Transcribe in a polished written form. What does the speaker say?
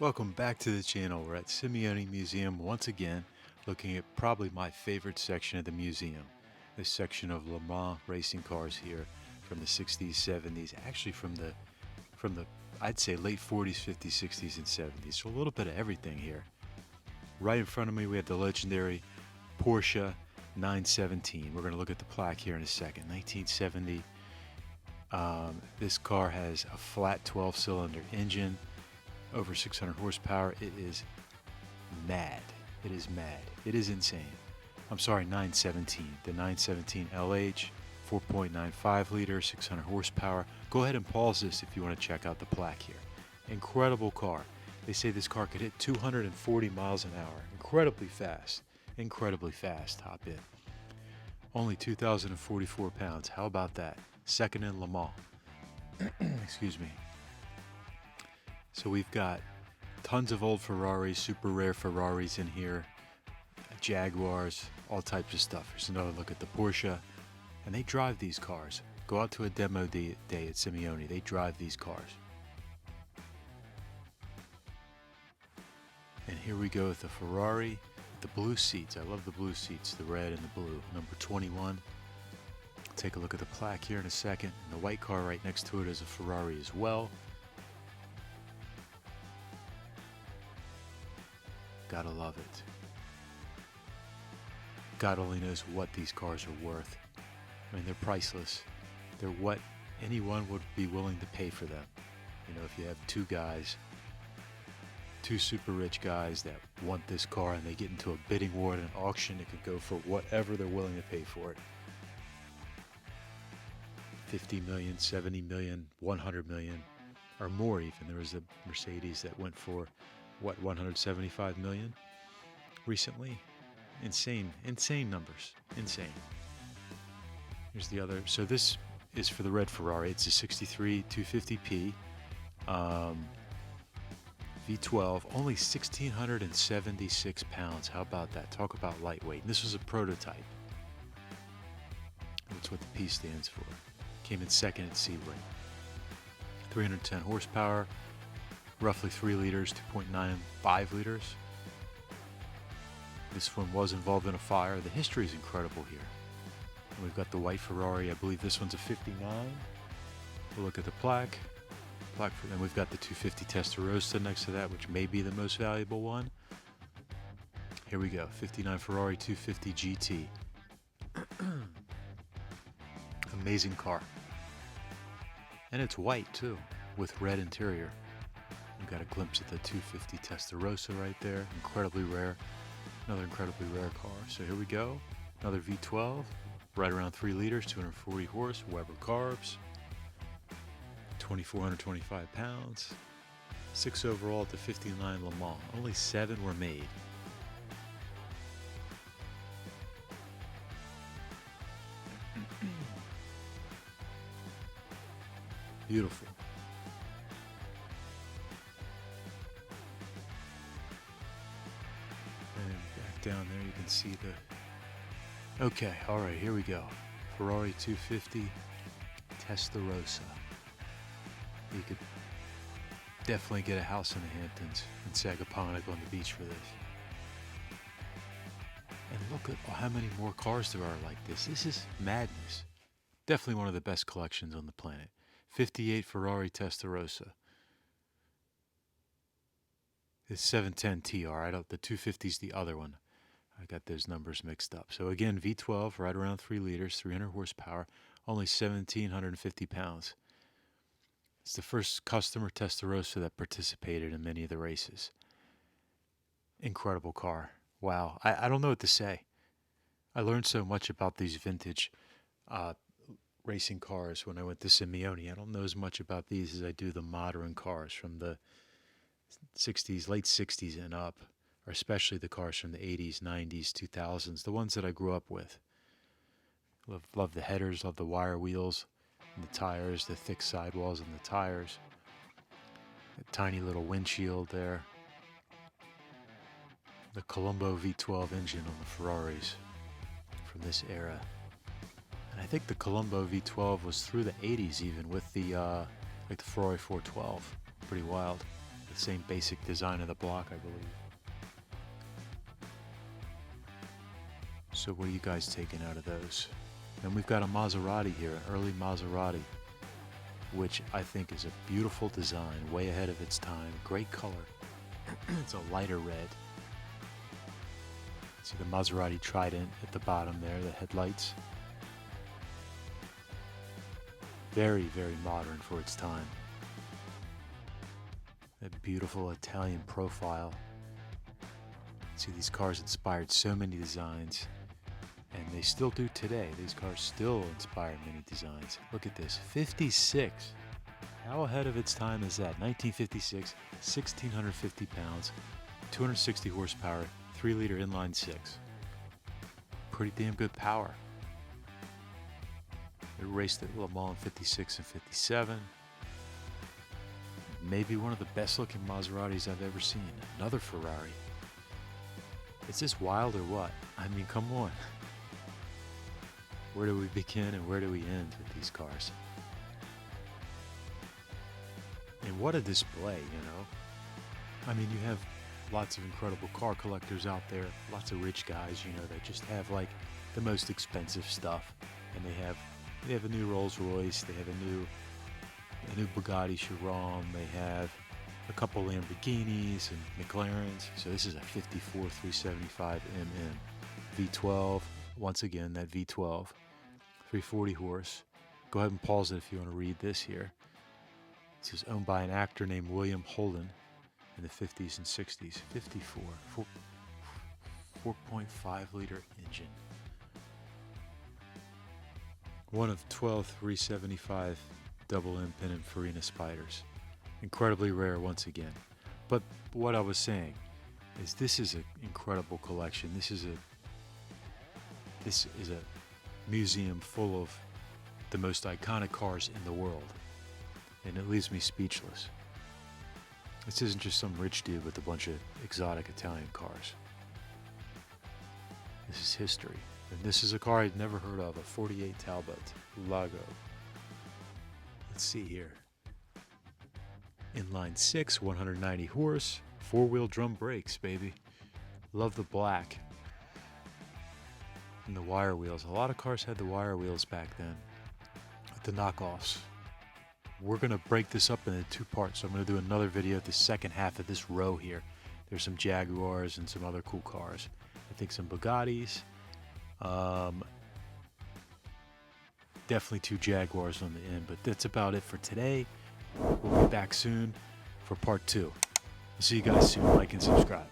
Welcome back to the channel. We're at Simone Museum once again, looking at probably my favorite section of the museum. This section of Le Mans racing cars here from the 60s, 70s, actually from the I'd say late 40s, 50s, 60s, and 70s. So a little bit of everything here. Right in front of me we have the legendary Porsche 917. We're going to look at the plaque here in a second. 1970. This car has a flat 12-cylinder engine, over 600 horsepower. It is mad. It is mad. It is insane. I'm sorry, 917. The 917 LH, 4.95 liter, 600 horsepower. Go ahead and pause this if you want to check out the plaque here. Incredible car. They say this car could hit 240 miles an hour. Incredibly fast. Incredibly fast. Hop in. Only 2,044 pounds. How about that? Second in Le Mans. Excuse me. So we've got tons of old Ferraris, super rare Ferraris in here, Jaguars, all types of stuff. Here's another look at the Porsche, and they drive these cars. Go out to a demo day at Simeone. They drive these cars. And here we go with the Ferrari, the blue seats. I love the blue seats, the red and the blue. Number 21. Take a look at the plaque here in a second. And the white car right next to it is a Ferrari as well. Gotta love it. God only knows what these cars are worth. I mean, they're priceless. They're what anyone would be willing to pay for them. You know, if you have two guys, two super rich guys that want this car and they get into a bidding war at an auction, it could go for whatever they're willing to pay for it. 50 million, 70 million, 100 million, or more even. There was a Mercedes that went for, 175 million recently. Insane numbers. Insane. Here's the other. So this is for the red Ferrari. It's a 63 250p V12, only 1,676 pounds. How about that? Talk about lightweight. And this was a prototype. That's what the P stands for. Came in second at Sebring. 310 horsepower, roughly 3 liters, 2.95 liters. This one was involved in a fire. The history is incredible here. And we've got the white Ferrari. I believe this one's a 59. We'll look at the plaque. And we've got the 250 Testa Rossa next to that, which may be the most valuable one. Here we go. 59 Ferrari 250 GT. Amazing car. And it's white too, with red interior. We've got a glimpse at the 250 Testa Rossa right there. Incredibly rare. Another incredibly rare car. So here we go. Another V12. Right around 3 liters, 240 horse. Weber carbs. 2,425 pounds. 6 overall at the 59 Le Mans. Only 7 were made. Beautiful. And back down there you can see the... Okay, alright, here we go. Ferrari 250 Testa Rossa. You could definitely get a house in the Hamptons in Sagaponack on the beach for this. And look at how many more cars there are like this. This is madness. Definitely one of the best collections on the planet. 58 Ferrari Testa Rossa. It's 710 TR. The 250 is the other one. I got those numbers mixed up. So again, V12, right around 3 liters, 300 horsepower, only 1,750 pounds. It's the first customer Testa Rossa that participated in many of the races. Incredible car. Wow. I don't know what to say. I learned so much about these vintage racing cars when I went to Simeone. I don't know as much about these as I do the modern cars from the 60s, late 60s and up, or especially the cars from the 80s, 90s, 2000s, the ones that I grew up with. Love the headers, love the wire wheels, and the tires, the thick sidewalls and the tires. A tiny little windshield there. The Colombo V12 engine on the Ferraris from this era. And I think the Colombo V12 was through the 80s even with the like the Ferrari 412. Pretty wild. the same basic design of the block, I believe. So what are you guys taking out of those? Then we've got a Maserati here, an early Maserati, which I think is a beautiful design, way ahead of its time. Great color. It's a lighter red. See the Maserati Trident at the bottom there, the headlights. Very, very modern for its time. That beautiful Italian profile. See, these cars inspired so many designs, and they still do today. These cars still inspire many designs. Look at this, 56. How ahead of its time is that? 1956, 1,650 pounds, 260 horsepower, 3-liter inline six. Pretty damn good power. It raced at Le Mans in 56 and 57. Maybe one of the best looking Maseratis I've ever seen. Another Ferrari. Is this wild or what? I mean, come on. Where do we begin and where do we end with these cars? And what a display, you know? I mean, you have lots of incredible car collectors out there, lots of rich guys, you know, that just have like the most expensive stuff. And they have a new Rolls Royce, they have a new Bugatti Chiron, they have a couple Lamborghinis and McLarens. So this is a 54 375 mm V12. Once again, that V12, 340 horse. Go ahead and pause it if you want to read this here. This is owned by an actor named William Holden in the 50s and 60s. 4.5 liter engine. One of 12 375 double M Pininfarina Spiders. Incredibly rare once again. But what I was saying is this is an incredible collection. This is a museum full of the most iconic cars in the world. And it leaves me speechless. This isn't just some rich dude with a bunch of exotic Italian cars. This is history. And this is a car I'd never heard of, a 48 Talbot Lago. Let's see here. Inline 6, 190 horse, 4-wheel drum brakes, baby. Love the black. And the wire wheels. A lot of cars had the wire wheels back then. The knockoffs. We're going to break this up into 2 parts. So I'm going to do another video at the second half of this row here. There's some Jaguars and some other cool cars. I think some Bugattis. Definitely 2 Jaguars on the end. But that's about it for today. We'll be back soon for part 2. I'll see you guys soon. Like and subscribe.